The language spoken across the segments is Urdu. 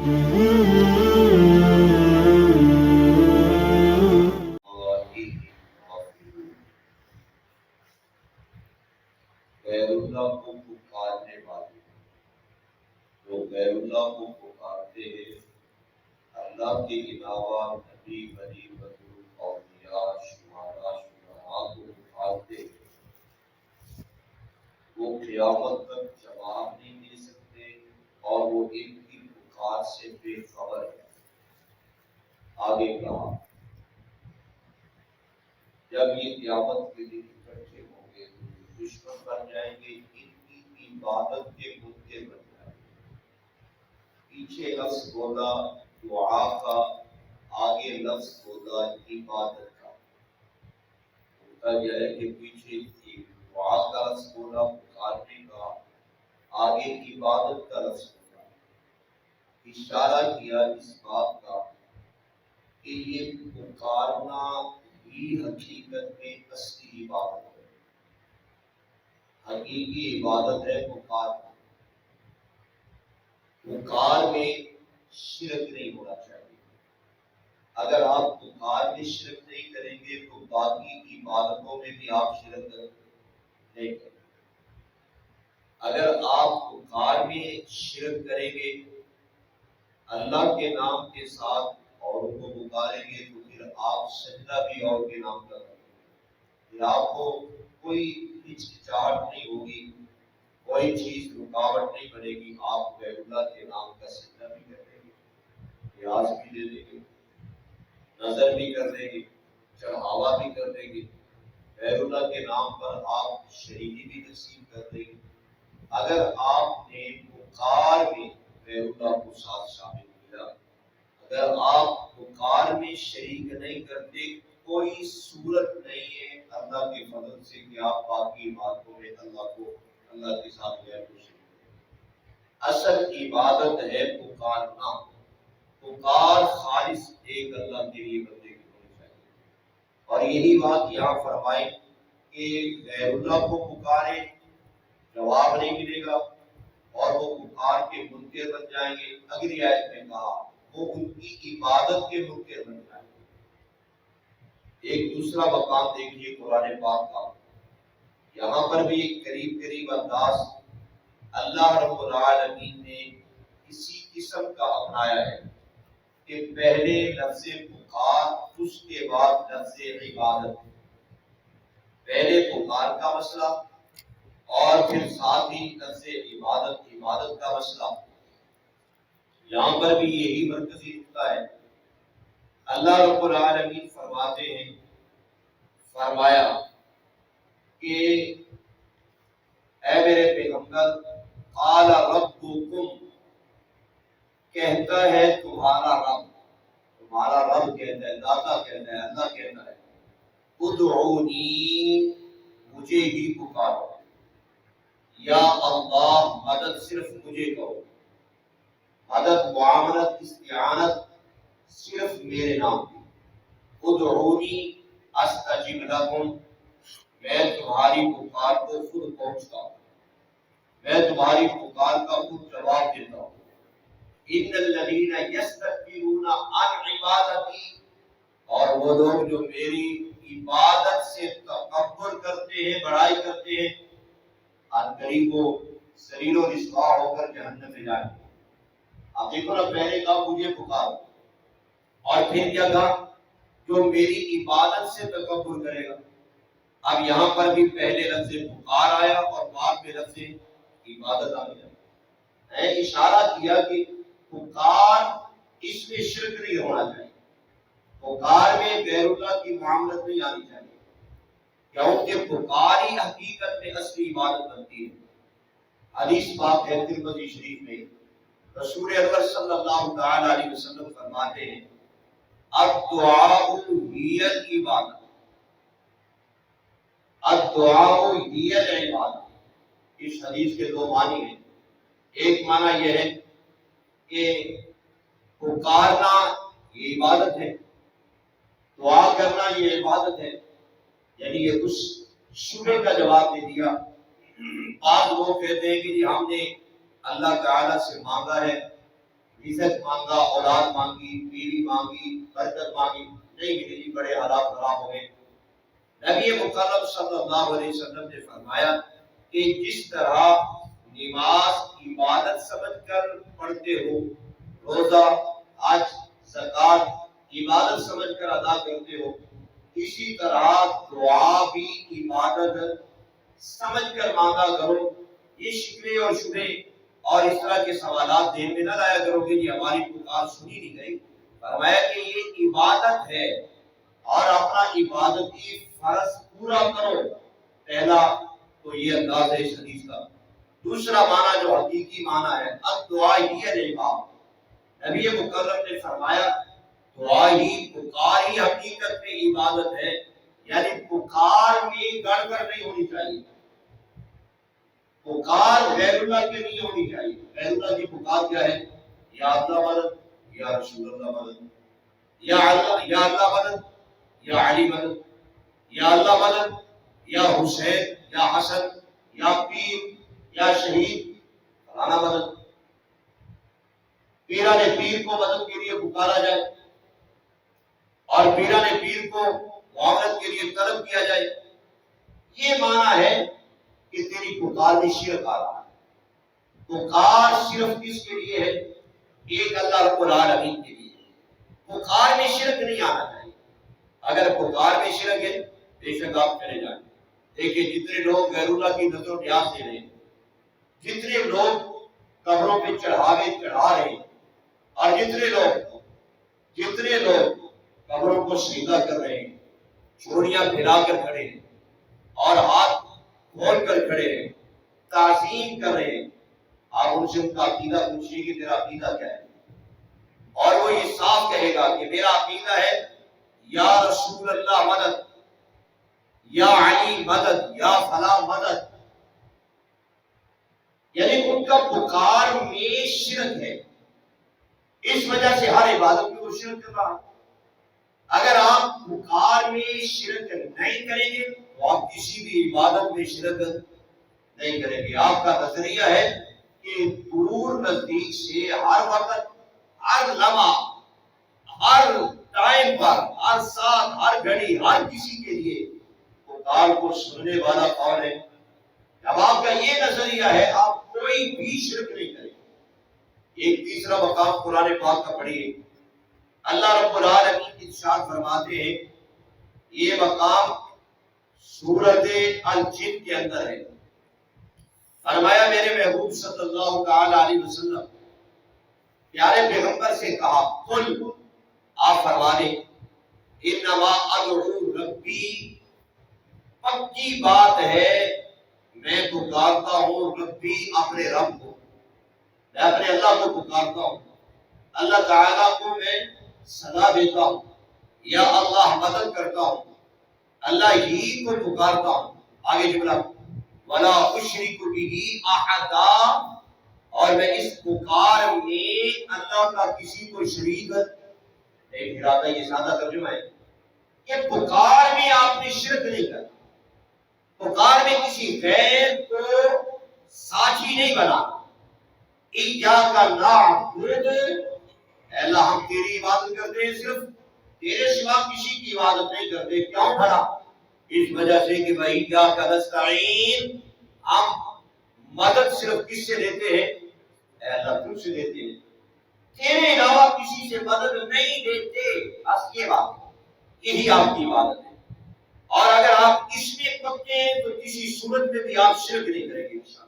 غیر اللہ کو پکارنے والے جو غیر اللہ کو پکارتے ہیں، اللہ کے علاوہ نبی ولی بزرگ اولیاء شہداء شجعاء کو پکارتے ہیں، وہ قیامت تک جواب نہیں دے سکتے اور وہ ان کی پکار سے بے خبر ہے۔ آگے کہا جب یہ قیامت کے دن اکٹھے ہوں گے تو یہ دشمن بن جائیں گے، ان کی عبادت کے منکر بن جائیں گے۔ پیچھے لفظ بولا دعا کا، آگے لفظ بولا عبادت کا۔ ہوتا یہ ہے کہ پیچھے دعا کا لفظ بولا پکارنے کا، آگے عبادت کا لفظ بولا، اشارہ کیا اس بات کا کہ یہ پکارنا ہی حقیقت میں اصلی عبادت ہے۔ حقیقی عبادت ہے پکارنا۔ پکار میں شرک نہیں ہونا چاہیے۔ اگر آپ پکار میں شرک نہیں کریں گے تو باقی عبادتوں میں بھی آپ شرک نہیں کریں گے۔ اگر آپ پکار میں شرک کریں گے، اللہ کے نام کے ساتھ اوروں کو پکاریں گے تو پھر آپ سجدہ بھی اور کے نام کا کریں گے، پھر آپ کو کوئی ہچکچاہٹ نہیں ہوگی، کوئی چیز رکاوٹ نہیں بنے گی، آپ غیر اللہ کے نام کا سجدہ بھی کر دیں گے، ریاض بھی دے دیں گے، نظر بھی کر دیں گے، چڑھاوا بھی کر دیں گے، غیر اللہ کے نام پر آپ شریکی بھی تقسیم کر دیں گے۔ اگر آپ نے پکار میں غیر اللہ کو ساتھ شامل کیا، اگر آپ پکار میں شریک نہیں کرتے، کوئی صورت نہیں ہے اللہ کے فضل سے کہ آپ باقی باتوں میں اللہ کے ساتھ غیر کو شریک کریں۔ اصل عبادت ہے پکارنا، پکار خالص ایک اللہ کے لیے بندے کی ہونی چاہیے۔ اور یہی بات یہاں فرمائی کہ غیر اللہ کو پکارے جواب نہیں ملے گا اور وہ پکار کے منکر بن جائیں گے۔ اگلی آیت میں کہا وہ ان کی عبادت کے منکر بن جائیں گے۔ ایک دوسرا مقام دیکھیے قرآن پاک کا، یہاں پر بھی ایک قریب انداز اللہ رب العالمین نے اسی قسم کا اپنایا ہے کہ پہلے لفظ پکار، اس کے بعد لفظ عبادت، پہلے پکار کا مسئلہ اور پھر ساتھ ہی لفظ عبادت کا مسئلہ۔ یہاں پر بھی یہی مرکزی نقطہ ہے۔ اللہ رب العالمین فرماتے ہیں، فرمایا کہ اے میرے پیغمبر قال ربکم، کہتا ہے تمہارا رب کہتا ہے، داتا کہتا ہے، اللہ کہتا ہے ادعونی، مجھے ہی پکارو، یا اللہ مدد صرف مجھے کرو، مدد معاونت استعانت صرف میرے نام کی، ادعونی استجب لکم، میں تمہاری پکار کو خود پہنچتا ہوں، میں تمہاری پکار کا خود جواب دیتا ہوں۔ ان الذین یستکبرون عن عبادتی، اور وہ لوگ جو میری عبادت سے تکبر کرتے ہیں، بڑائی کرتے ہیں، ان قریب وہ ذلیل و رسوا ہو کر جہنم میں جائیں گے۔ اب دیکھو نا، پہلے کہا مجھے پکارو اور پھر کیا کہا جو میری عبادت سے تکبر کرے گا۔ اب یہاں پر بھی پہلے لفظ پکار آیا اور بعد میں لفظ عبادت آ گیا۔ اشارہ کیا کہ پکار اس میں شرک نہیں ہونا چاہیے، پکار میں غیر اللہ کی معاملت نہیں آنی چاہیے، کیونکہ پکار ہی حقیقت میں اصلی عبادت بنتی ہے۔ حدیث پاک ہے ترمذی شریف میں، رسول اکرم صلی اللہ تعالی علیہ وسلم فرماتے ہیں الدعاء ہی العبادت، الدعاء ہی العبادت۔ اس حدیث کے دو معنی ہیں۔ ایک معنی یہ ہے کہ پکارنا یہ عبادت ہے، دعا کرنا یہ عبادت ہے، یعنی یہ اس شبہ کا جواب دے دیا۔ بعض لوگ کہتے ہیں کہ جی ہم نے اللہ تعالیٰ سے مانگا ہے عزت مانگا، اولاد مانگی، بیوی مانگی، برکت مانگی، نہیں ملی جی، بڑے حالات خراب ہو گئے۔ نبی مکرم صلی اللہ علیہ وسلم نے فرمایا کہ جس طرح نماز عبادت سمجھ کر پڑھتے ہو، روزہ، حج، زکات عبادت سمجھ کر ادا کرتے ہو، اسی طرح دعا بھی عبادت سمجھ کر مانگا کرو۔ یہ شکوے اور شبے اور اس طرح کے سوالات دین میں نہ لایا کرو کہ جی ہماری پکار سنی نہیں گئی۔ فرمایا کہ یہ عبادت ہے اور اپنا عبادتی فرض پورا کرو۔ پہلا تو یہ انداز ہے اس حدیث کا۔ دوسرا معنی جو حقیقی معنی ہے، الدعاء ہی العبادۃ، نبی مکرم نے فرمایا دعا ہی، پکار ہی حقیقت میں عبادت ہے، یعنی پکار میں گڑبڑ نہیں ہونی چاہیے، پکار غیر اللہ کے نہیں ہونی چاہیے۔ غیر اللہ کی پکار کیا ہے؟ یا اللہ مدد، یا رسول اللہ مدد، یا اللہ مدد، یا علی مدد، یا اللہ مدد، یا حسین، یا حسن، یا پیر، یا شہید، فلانا مدد۔ پیران پیر کو مدد کے لیے پکارا جائے اور پیران پیر کو معاونت کے لیے طلب کیا جائے، یہ معنی ہے کہ تیری پکار میں شرک آ رہا ہے۔ پکار صرف کس کے لیے ہے؟ ایک اللہ رب العالمین کے لیے۔ پکار میں شرک نہیں آنا چاہیے۔ اگر پکار میں شرک ہے، بے شک آپ چلے جائیں۔ دیکھیں جتنے لوگ غیر اللہ کی نظر و نیاز دے رہے ہیں، جتنے لوگ قبروں پہ چڑھاوے چڑھا رہے ہیں، اور جتنے لوگ قبروں کو سجدہ کر رہے ہیں، چوڑیاں پھیلا کر کھڑے ہیں اور ہاتھ کھول کر کھڑے ہیں، تعظیم کر رہے ہیں، آپ ان سے ان کا عقیدہ پوچھیے کہ تیرا عقیدہ کیا ہے، اور وہ یہ صاف کہے گا کہ میرا عقیدہ ہے یا رسول اللہ مدد، یا علی مدد، یا فلاں مدد، یعنی ان کا پکار میں شرک ہے۔ اس وجہ سے ہر عبادت میں وہ شرک کر رہا ہے۔ اگر آپ پکار میں شرک نہیں کریں گے تو آپ کسی بھی عبادت میں شرک نہیں کریں گے۔ آپ کا نظریہ ہے کہ دور نزدیک سے ہر وقت، ہر لمحہ، ہر ٹائم پر، ہر ساتھ، ہر گھڑی، ہر کسی کے لیے پکار کو سننے والا کون ہے؟ جب آپ کا یہ نظریہ ہے، آپ کوئی بھی شرک نہیں کریں۔ ایک تیسرا مقام قرآن پاک کا پڑھیے، اللہ رب العالمین ارشاد فرماتے ہیں، یہ مقام سورۃ الجن کے اندر ہے۔ فرمایا میرے محبوب صلی اللہ تعالی علیہ وسلم پیارے پیغمبر سے کہا، قل، آپ فرما دیں، انما ادعو ربی، پکی بات ہے میں پکارتا ہوں ربی، اپنے رب کو، میں اپنے اللہ کو پکارتا ہوں، اللہ تعالیٰ کو میں صدا دیتا ہوں، یا اللہ مدد کرتا ہوں، اللہ ہی کو پکارتا ہوں۔ آگے جملہ، ولا اشرک بہ احدا، اور میں اس پکار میں اللہ کا کسی کو شریک نہیں ٹھہراتا۔ یہ سادہ ترجمہ ہے کہ پکار میں آپ نے شرک نہیں کرنا، پکار میں کسی غیر کو ساتھی نہیں بنا۔ ایاک نعبد، اے اللہ ہم تیری عبادت کرتے ہیں، صرف تیرے سوا کسی کی عبادت نہیں کرتے۔ کیوں بھلا؟ اس وجہ سے کہ بھائی ایاک نستعین، ہم مدد صرف کس سے لیتے ہیں؟ اے اللہ تجھ سے لیتے ہیں، تیرے علاوہ کسی سے مدد نہیں دیتے۔ بس یہ بات ہے، یہی آپ کی عبادت ہے۔ اور اگر آپ اس میں پکے ہیں تو کسی صورت میں بھی آپ شرک نہیں کریں گے انشاءاللہ۔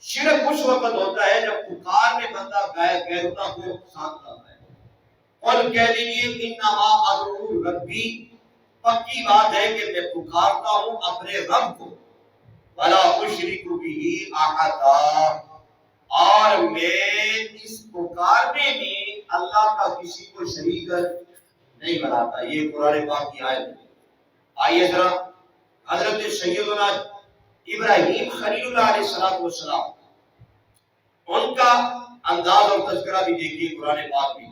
شرک اس وقت ہوتا ہے جب پکار میں بندہ غیر اللہ کو ساتھ لاتا ہے۔ قل کہہ دیجیے انما ادعو ربی، پکی بات ہے کہ میں پکارتا ہوں اپنے رب کو، ولا اشرک بہ احدا، اور میں اس پکارنے میں اللہ کا کسی کو شریک نہیں بناتا۔ یہ قرآن پاک کی آیت ہے۔ آئیے ذرا حضرت سیدنا ابراہیم خلیل اللہ علیہ السلام، ان کا انداز اور تذکرہ بھی دیکھیے قرآن پاک میں۔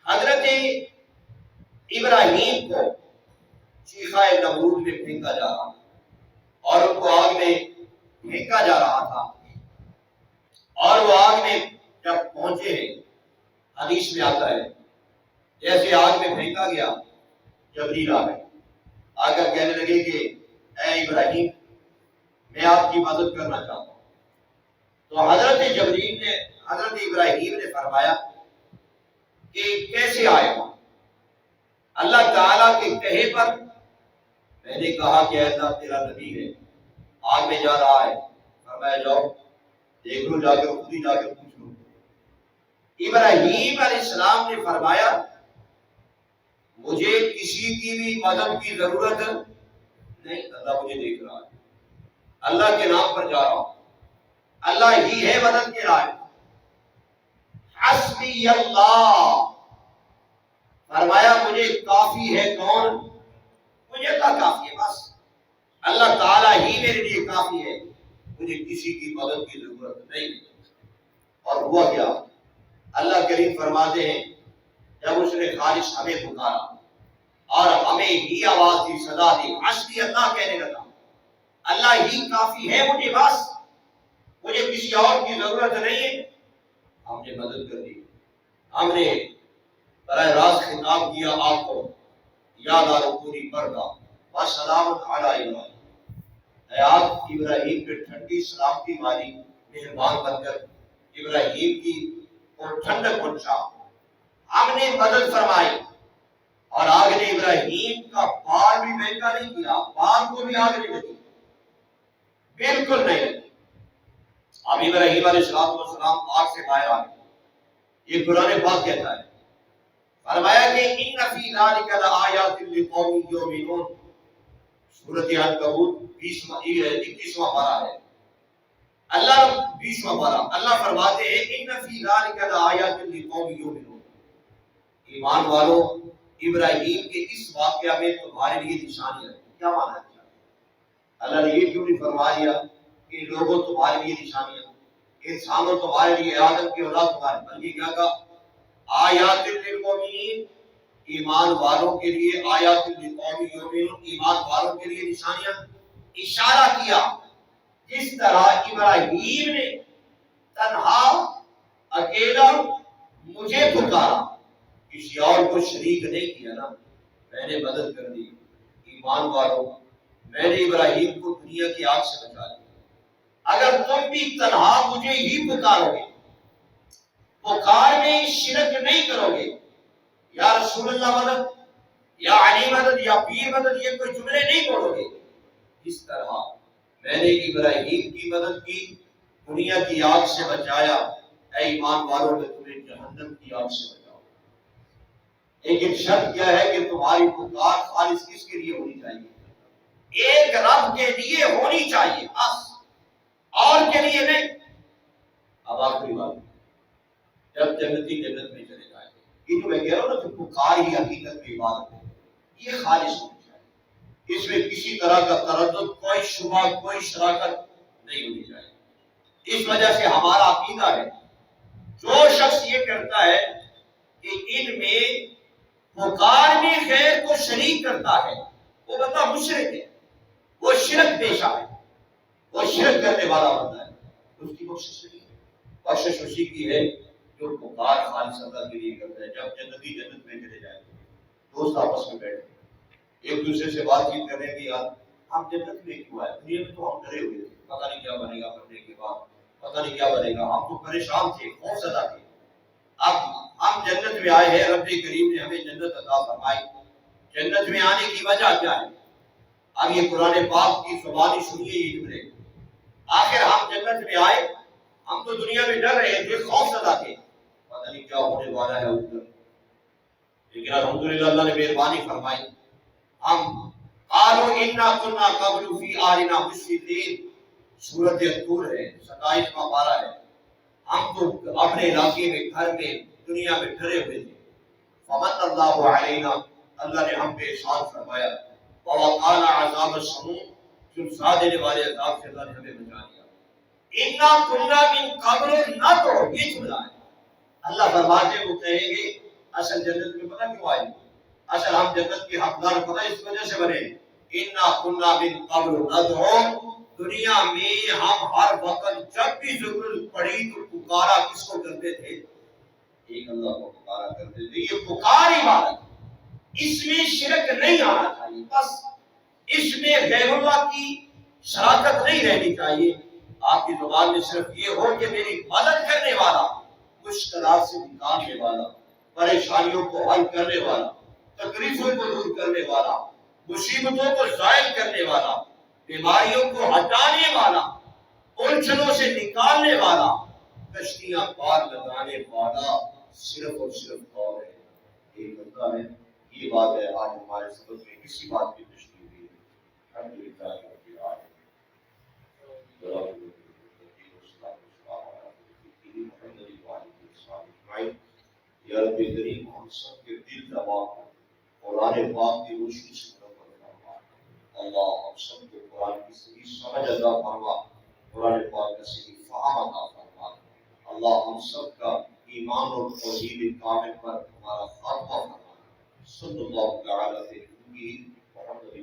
حضرت ابراہیم کو چیخہ نمرود میں پھینکا جا رہا اور ان کو آگ میں پھینکا جا رہا تھا، اور وہ آگ میں جب پہنچے ہیں، حدیث میں آتا ہے جیسے آگ میں پھینکا گیا، جبریل آ گئے، آ کر کہنے لگے کہ اے ابراہیم میں آپ کی مدد کرنا چاہتا ہوں۔ تو حضرت جبریل نے حضرت ابراہیم نے فرمایا کہ کیسے آئے گا؟ اللہ تعالیٰ کے کہے پر میں نے کہا کہ اللہ تیرا نبی ہے، آگ میں جا رہا ہے، فرمایا جاؤ دیکھ لو، جا کر خود ہی جا کر پوچھ لو۔ ابراہیم علیہ السلام نے فرمایا مجھے کسی کی بھی مدد کی ضرورت نہیں، اللہ مجھے دیکھ رہا ہے، اللہ کے نام پر جا رہا ہوں، اللہ ہی ہے مدد کے لائق۔ حسبی اللہ، فرمایا مجھے کافی ہے کون؟ مجھے اللہ کافی ہے، بس اللہ تعالیٰ ہی میرے لیے کافی ہے، مجھے کسی کی مدد کی ضرورت نہیں۔ اور ہوا کیا؟ اللہ کریم فرماتے ہیں جب اس نے خالص ہمیں پکارا اور ہمیں ہی آواز دی، صدا دی، حسبی اللہ کہنے لگا، اللہ ہی کافی ہے مجھے، بس مجھے کسی اور کی ضرورت نہیں ہے، ہم نے مدد کر دی۔ ہم نے براہ راست خطاب کیا آپ کو، یا دار پوری پردہ وسلام علی ابراہیم، اے آپ ابراہیم پہ ٹھنڈی سلامتی والی مہربان بن کر ابراہیم کی اور ٹھنڈک پہنچا، ہم نے مدد فرمائی۔ اور آگ نے ابراہیم کا بال بھی بہکا نہیں کیا، بال کو بھی آگ نہیں لگی، بالکل نہیں لگی۔ اب ابراہیم علیہ السلام آگ سے باہر آ گئے، یہ قرآن پاک کہتا ہے، فرمایا کہ ان فی ذلک لآیات لقوم یؤمنون، سورۃ عنکبوت 21واں پارہ ہے، اللہ 20واں پارہ، اللہ فرماتے ہیں ان فی ذلک لآیات لقوم یؤمنون، ایمان والو ابراہیم کے اس واقعہ میں تمہارے لیے نشانیاں ہیں۔ کیا مانا ہے؟ اللہ نے یہ کیوں نہیں فرما دیا کہ لوگوں تمہارے لیے نشانیاں، انسانوں تمہارے لیے، آدم کی اولاد تمہارے، بلکہ کیا کہا؟ آیات للمؤمنین، ایمان والوں کے لیے، آیات لقوم یؤمنون، ایمان والوں کے لیے نشانیاں۔ اشارہ کیا جس طرح ابراہیم نے تنہا اکیلا مجھے پکارا، کسی اور کو شریک نہیں کیا نا، میں نے مدد کر دی۔ ایمان والوں میں نے ابراہیم کو دنیا کی آگ سے بچا لیا، اگر تم بھی تنہا مجھے ہی پکارو گے، پکار میں شرک نہیں کرو گے، یا رسول اللہ مدد، یا علی مدد، یا پیر مدد، یہ کوئی جملے نہیں بولو گے، اس طرح میں نے ابراہیم کی مدد کی، دنیا کی آگ سے بچایا، اے ایمان والوں میں تمہیں جہنم کی آگ سے بچاؤ۔ لیکن شرط کیا ہے کہ تمہاری پکار خالص کس کے لیے ہونی چاہیے؟ ایک رب کے لیے ہونی چاہیے، بس، اور کے لیے نہیں۔ اب آخری بات، جب جنتی جنت میں چلے جائیں گے، یہ جو میں کہہ رہا ہوں نا کہ پکار ہی حقیقت میں عبادت ہے، یہ خالص ہونی چاہیے، اس میں کسی طرح کا تردد، کوئی شبہ، کوئی شراکت نہیں ہونی چاہیے۔ اس وجہ سے ہمارا عقیدہ ہے جو شخص یہ کرتا ہے کہ ان میں پکار میں خیر کو شریک کرتا ہے، وہ بندہ مشرک ہے، وہ شرک پیشہ ہے، وہ شرک کرنے والا بندہ ہے، اس کی بخشش نہیں ہے۔ بخشش اسی کی ہے جو پکار خالص اللہ کے لیے کرتا ہے۔ جب جنتی جنت میں چلے جائیں گے، دوست آپس میں بیٹھے ایک دوسرے سے بات چیت کریں گے، یار ہم جنت میں کیوں آئے؟ دنیا میں تو ہم ڈرے ہوئے تھے، پتہ نہیں کیا بنے گا، مرنے کے بعد پتہ نہیں کیا بنے گا، ہم تو پریشان تھے، خوف زدہ تھے، اب ہم جنت میں آئے ہیں، رب کریم نے ہمیں جنت عطا فرمائی۔ جنت میں آنے کی وجہ کیا ہے؟ اب یہ قرآن پاک کی زبانی سنیے یہ جملے، آخر ہم جنت میں آئے، ہم تو دنیا میں ڈر رہے تھے، خوف زدہ تھے، پتہ نہیں کیا ہونے والا ہے ادھر، لیکن الحمدللہ اللہ نے مہربانی فرمائی۔ ہم قالوا انا كنا قبل في آلنا مشفقين، سورۃ الطور ہے، 27واں پارہ ہے، ہم تو اپنے علاقے میں، گھر میں، دنیا میں ڈرے ہوئے تھے۔ فمن اللہ علینا، اللہ نے ہم پہ احسان فرمایا، ووقانا عذاب السموم، جھنسا دینے والے عذاب سے اللہ نے ہمیں بچا لیا۔ انا كنا من قبل، نہ تو یہ جملہ ہے، اللہ فرماتے وہ کہیں گے اصل جنت میں پتہ کیوں آئے؟ اصل ہم جنت کے حقدار پتہ اس وجہ سے بنے، انا كنا من قبل ندعو دنیا میں ہم ہر وقت جب بھی ضرورت پڑی تو پکارا کس کو کرتے تھے؟ ایک اللہ کو پکارا کرتے تھے. یہ پکار عبادت، اس میں شرک نہیں آنا چاہیے. بس اس میں غیر اللہ کی شراکت نہیں رہنی چاہیے. آپ کی زبان میں صرف یہ ہو کہ میری مدد کرنے والا، مشکلات سے نکالنے والا، پریشانیوں کو حل کرنے والا، تکلیفوں کو دور کرنے والا، مصیبتوں کو زائل کرنے والا، بیماریوں کو ہٹانے والا، الجھنوں سے نکالنے والا، کشتیاں پار لگانے والا صرف اور صرف کون ہے؟ ایک اللہ ہے. یہ بات ہے آج ہمارے سبق میں کسی بات کی تشریح ہوئی ہے. الحمدللہ رب العالمین. یا رب کریم ہم سب کے دل دبا قرآن پاک کی روشنی سے منور فرما. اللہ ہم سب کو قرآن کی صحیح سمجھ عطا فرما، قرآن پاک کا صحیح فہم عطا فرما. اللہ ہم سب کا ایمان اور توحید کامل پر ہمارا خاتمہ فرما. صلی اللہ تعالی علیہ محمد